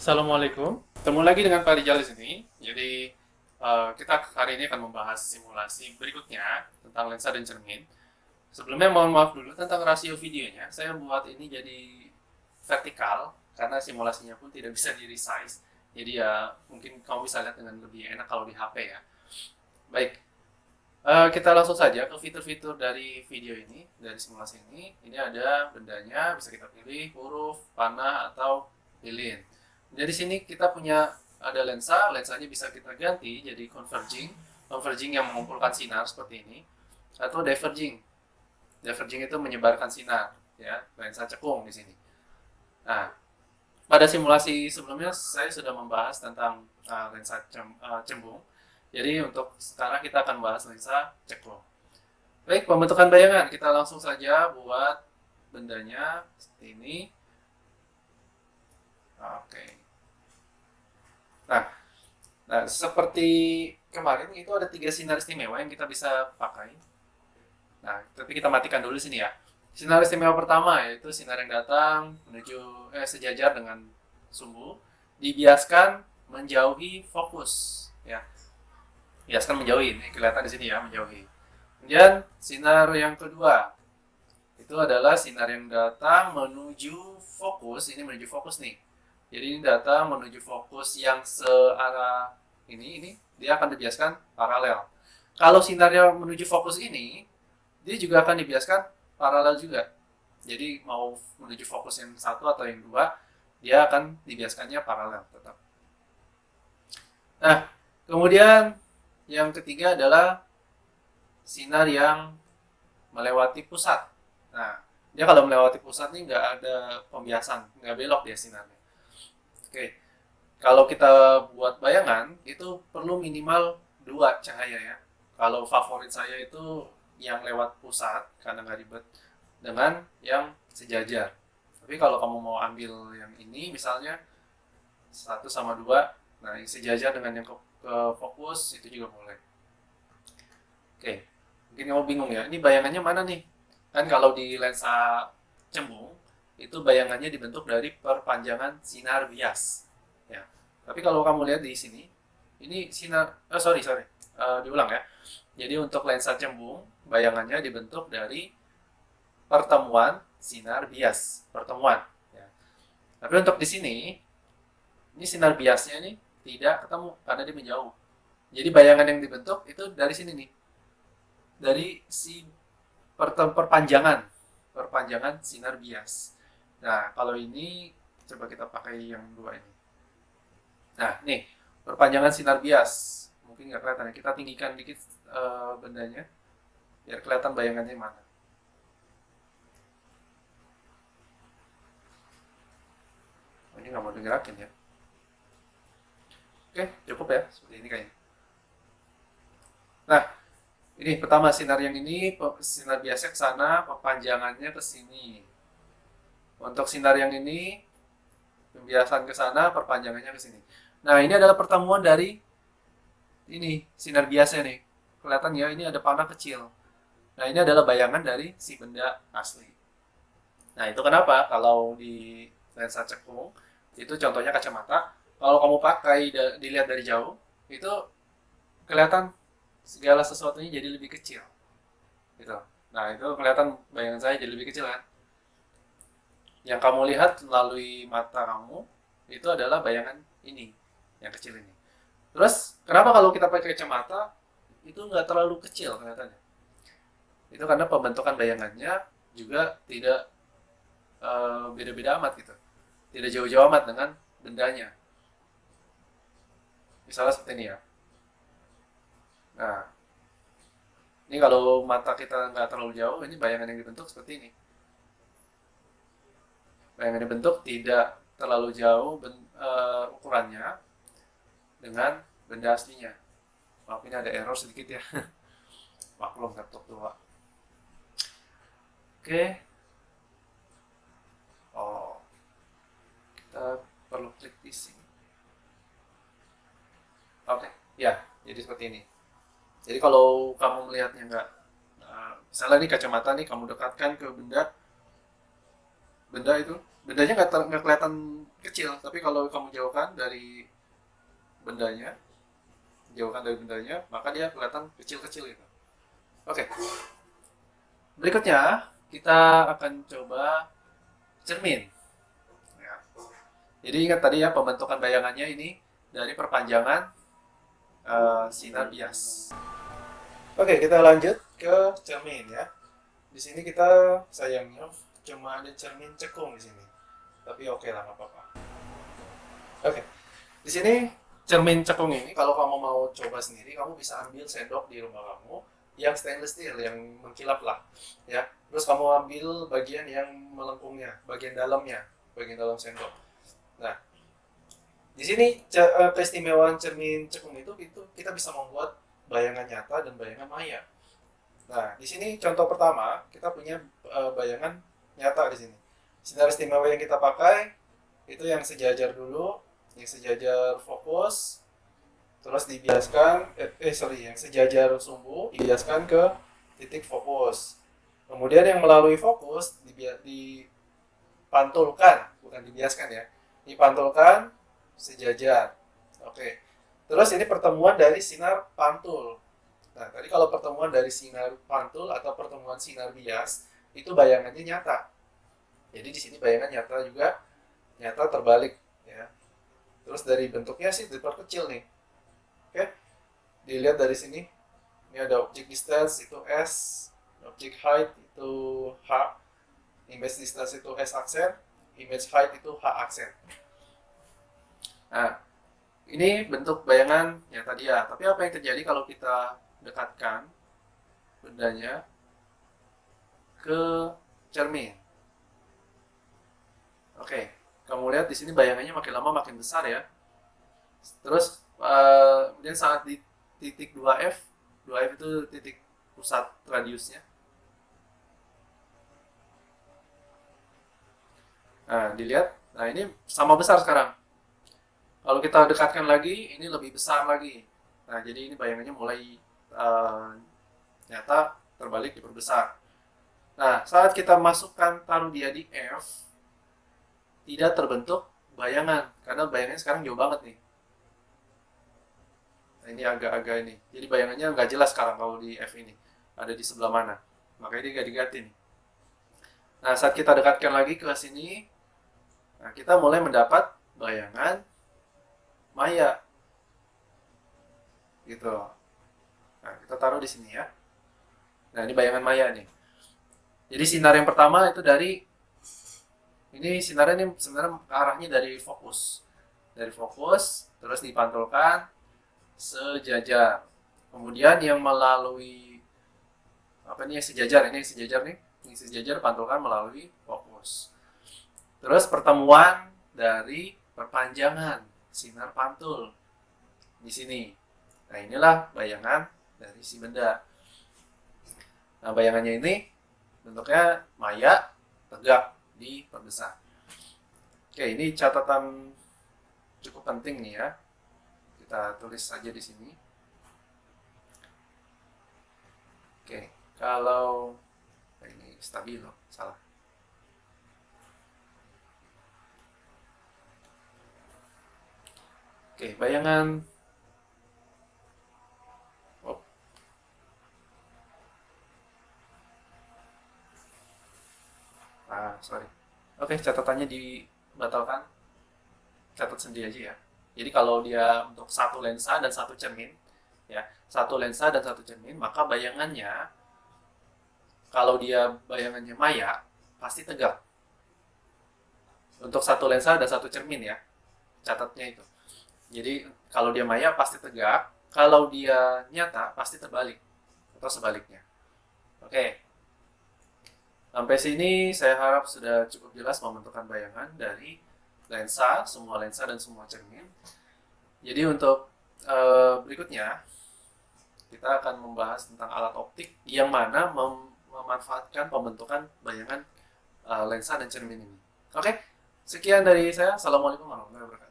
Assalamualaikum. Ketemu lagi dengan Pak Rijal di sini. Jadi kita hari ini akan membahas simulasi berikutnya tentang lensa dan cermin. Sebelumnya mohon maaf dulu tentang rasio videonya. Saya buat ini jadi vertikal karena simulasinya pun tidak bisa di resize. Jadi ya mungkin kamu bisa lihat dengan lebih enak kalau di HP ya. Baik, kita langsung saja ke fitur-fitur dari video ini, dari simulasi ini. Ini ada bendanya, bisa kita pilih huruf, panah, atau lilin. Dari sini kita punya ada lensa, lensanya bisa kita ganti jadi converging, converging yang mengumpulkan sinar seperti ini, atau diverging. Diverging itu menyebarkan sinar, ya, lensa cekung di sini. Nah, pada simulasi sebelumnya saya sudah membahas tentang lensa cembung. Jadi untuk sekarang kita akan bahas lensa cekung. Baik, pembentukan bayangan. Kita langsung saja buat bendanya seperti ini. Oke. Nah, nah, seperti kemarin itu ada tiga sinar istimewa yang kita bisa pakai. Nah, tapi kita matikan dulu sini ya. Sinar istimewa pertama yaitu sinar yang datang menuju sejajar dengan sumbu, dibiaskan menjauhi fokus, ya. Biaskan menjauhi, ini kelihatan di sini ya, menjauhi. Kemudian sinar yang kedua itu adalah sinar yang datang menuju fokus, ini menuju fokus nih. Jadi ini datang menuju fokus yang searah ini dia akan dibiaskan paralel. Kalau sinarnya menuju fokus ini, dia juga akan dibiaskan paralel juga. Jadi mau menuju fokus yang satu atau yang dua, dia akan dibiaskannya paralel tetap. Nah, kemudian yang ketiga adalah sinar yang melewati pusat. Nah, dia kalau melewati pusat nih nggak ada pembiasan, nggak belok dia sinarnya. Oke, kalau kita buat bayangan itu perlu minimal dua cahaya ya. Kalau favorit saya itu yang lewat pusat karena nggak ribet dengan yang sejajar. Tapi kalau kamu mau ambil yang ini misalnya satu sama dua, nah yang sejajar dengan yang ke fokus itu juga boleh. Oke, mungkin kamu bingung ya, ini bayangannya mana nih? Kan kalau di lensa cembung itu bayangannya dibentuk dari perpanjangan sinar bias. Ya. Tapi kalau kamu lihat di sini, ini sinar, sorry, diulang ya. Jadi untuk lensa cembung, bayangannya dibentuk dari pertemuan sinar bias, pertemuan. Ya. Tapi untuk di sini, ini sinar biasnya ini tidak ketemu karena dia menjauh. Jadi bayangan yang dibentuk itu dari sini nih, dari si perpanjangan, perpanjangan sinar bias. Nah, kalau ini coba kita pakai yang dua ini. Nah, nih perpanjangan sinar bias. Mungkin nggak kelihatan ya. Kita tinggikan dikit bendanya biar kelihatan bayangannya mana. Oh, ini nggak mau digerakin ya. Oke, cukup ya. Seperti ini kayaknya. Nah, ini pertama sinar yang ini sinar biasnya ke sana, perpanjangannya ke sini. Untuk sinar yang ini pembiasan ke sana, perpanjangannya ke sini. Nah, ini adalah pertemuan dari ini sinar biasnya nih. Kelihatan ya, ini ada panah kecil. Nah, ini adalah bayangan dari si benda asli. Nah, itu kenapa kalau di lensa cekung itu contohnya kacamata, kalau kamu pakai dilihat dari jauh, itu kelihatan segala sesuatunya jadi lebih kecil gitu. Nah, itu kelihatan bayangan saya jadi lebih kecil kan. Yang kamu lihat melalui mata kamu itu adalah bayangan ini, yang kecil ini. Terus kenapa kalau kita pakai kacamata itu nggak terlalu kecil kelihatannya? Itu karena pembentukan bayangannya juga tidak beda-beda amat gitu, tidak jauh-jauh amat dengan bendanya. Misalnya seperti ini ya. Nah, ini kalau mata kita nggak terlalu jauh, ini bayangan yang dibentuk seperti ini. Bayangan yang dibentuk tidak terlalu jauh ukurannya dengan benda aslinya. Maaf ini ada error sedikit ya. Maklum laptop tua. Oke. Oh, kita perlu klik di sini. Oke, ya. Jadi seperti ini. Jadi kalau kamu melihatnya nggak, misalnya ini kacamata nih kamu dekatkan ke benda, benda itu bendanya nggak kelihatan kecil, tapi kalau kamu jauhkan dari bendanya, maka dia kelihatan kecil-kecil gitu. Oke, berikutnya kita akan coba cermin. Ya. Jadi ingat tadi ya, pembentukan bayangannya ini dari perpanjangan sinar bias. Oke, kita lanjut ke cermin ya. Di sini kita sayangnya cuma ada cermin cekung di sini. Tapi oke lah, nggak apa-apa. Oke, di sini cermin cekung ini kalau kamu mau coba sendiri, kamu bisa ambil sendok di rumah kamu yang stainless steel, yang mengkilap lah, ya. Terus kamu ambil bagian yang melengkungnya, bagian dalamnya, bagian dalam sendok. Nah, di sini keistimewaan cermin cekung itu kita bisa membuat bayangan nyata dan bayangan maya. Nah, di sini contoh pertama kita punya bayangan nyata di sini. Sinar istimewa yang kita pakai itu yang sejajar dulu, yang sejajar fokus, terus dibiaskan, yang sejajar sumbu dibiaskan ke titik fokus. Kemudian yang melalui fokus dipantulkan, bukan dibiaskan ya, dipantulkan sejajar. Oke. Terus ini pertemuan dari sinar pantul. Nah, tadi kalau pertemuan dari sinar pantul atau pertemuan sinar bias, itu bayangannya nyata. Jadi di sini bayangan nyata juga, nyata terbalik ya. Terus dari bentuknya sih diperkecil nih. Oke. Dilihat dari sini. Ini ada object distance itu S, object height itu H, image distance itu S aksen, image height itu H aksen. Nah, ini bentuk bayangan nyata dia. Tapi apa yang terjadi kalau kita dekatkan bendanya ke cermin? Oke, kamu lihat di sini bayangannya makin lama makin besar ya. Terus kemudian saat di titik 2F, 2F itu titik pusat radiusnya. Nah, dilihat. Nah, ini sama besar sekarang. Kalau kita dekatkan lagi, ini lebih besar lagi. Nah, jadi ini bayangannya mulai nyata, terbalik, diperbesar. Nah, saat kita masukkan, taruh dia di F, tidak terbentuk bayangan, karena bayangannya sekarang jauh banget nih. Nah, ini agak-agak ini. Jadi bayangannya nggak jelas sekarang kalau di F ini. Ada di sebelah mana. Makanya dia nggak diganti nih. Nah, saat kita dekatkan lagi ke sini, nah kita mulai mendapat bayangan maya. Gitu. Nah, kita taruh di sini ya. Nah, ini bayangan maya nih. Jadi sinar yang pertama itu dari ini sinarnya ini sebenarnya arahnya dari fokus. Dari fokus terus dipantulkan sejajar. Kemudian yang melalui apa nih yang sejajar, ini yang sejajar nih. Yang sejajar pantulkan melalui fokus. Terus pertemuan dari perpanjangan sinar pantul di sini. Nah, inilah bayangan dari si benda. Nah, bayangannya ini bentuknya maya, tegak, diperbesar. Oke, ini catatan cukup penting nih ya. Kita tulis saja di sini. Oke, kalau ini stabilo, salah. Oke, bayangan. Oh. Sorry. Oke, catatannya dibatalkan. Catat sendiri aja ya. Jadi kalau dia untuk satu lensa dan satu cermin, ya, satu lensa dan satu cermin, maka bayangannya, kalau dia bayangannya maya, pasti tegak. Untuk satu lensa dan satu cermin ya, catatnya itu. Jadi kalau dia maya pasti tegak, kalau dia nyata pasti terbalik atau sebaliknya. Oke. Sampai sini saya harap sudah cukup jelas pembentukan bayangan dari lensa, semua lensa dan semua cermin. Jadi untuk berikutnya kita akan membahas tentang alat optik yang mana memanfaatkan pembentukan bayangan lensa dan cermin ini. Oke, sekian dari saya. Assalamualaikum warahmatullahi wabarakatuh.